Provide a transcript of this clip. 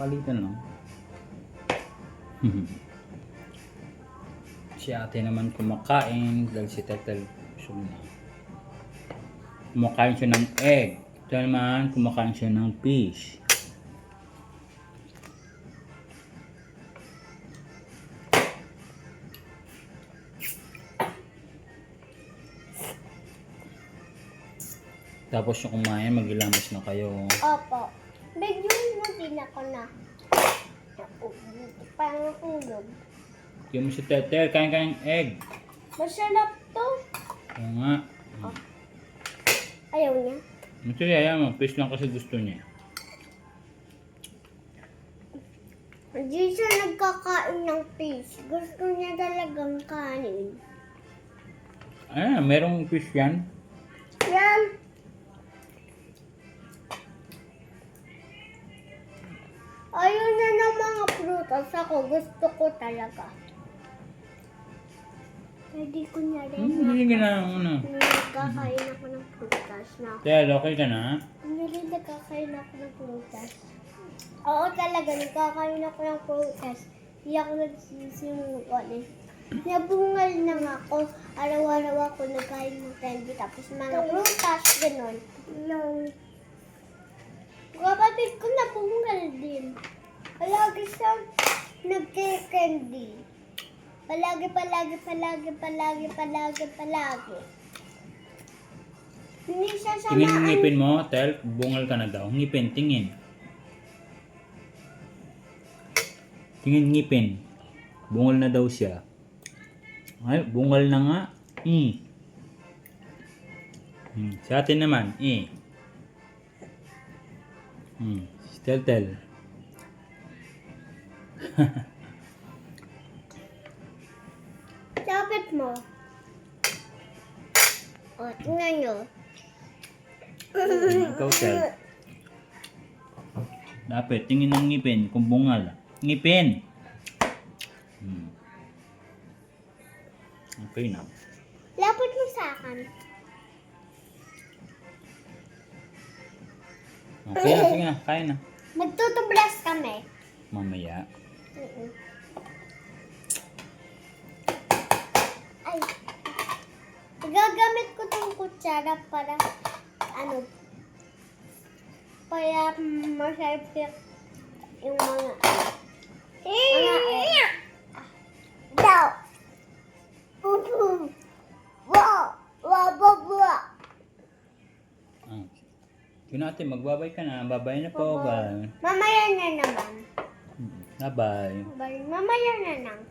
Palitan lang. Si ate naman kumakain dahil si Tetel gusto na. Kumakain siya ng egg. Ito naman kumakain siya ng fish. Tapos yung kumain, maglilamos na kayo. Opo. Bigyan mo din ako na. Parang ulog. Yung si Tetel, kain-kain egg. Masarap to. Oo nga. Ayaw niya. Ito yaya mo, fish lang kasi gusto niya. Hindi siya nagkakain ng fish. Gusto niya talagang kanin. Merong fish yan. Yan. Ayaw na ng mga prutas. Ako gusto ko talaga. Pwede ko na rin Hindi ka na ano. nagkakain ako ng prutas na. Tel, okay ka na? Hindi nagkakain ako ng prutas. Oo talaga, nagkakain ako ng prutas. Hindi ako nagsisimula. Nabungal na nga ako. Araw-araw ako nagkain ng candy. Tapos mga prutas, gano'n. Kapatid ko nabungal din. Palagi siyang nagke-candy. Palagi. Hindi siya Tingin samaan. yung ngipin mo, Tel. Bungal ka na daw. Ngipin, tingin. Tingin ngipin. Bungal na daw siya. Ay, bungal na nga. Sa atin naman, Tel. Lapit mo. O, tingnan nyo. Ikaw, Tel. Dapat, tingin ng ngipin kung bungal. Ngipin! Okay na. Lapit mo sa akin. Okay na, sige na. Kain na. Nagtutublas kami. Mamaya. Ay. Gagamit ko tong kutsara para masarap yung mga daw. Sige natin, magbabay ka na. Babay na po. Bye. Mamaya na naman. Bye-bye. Mamaya na lang.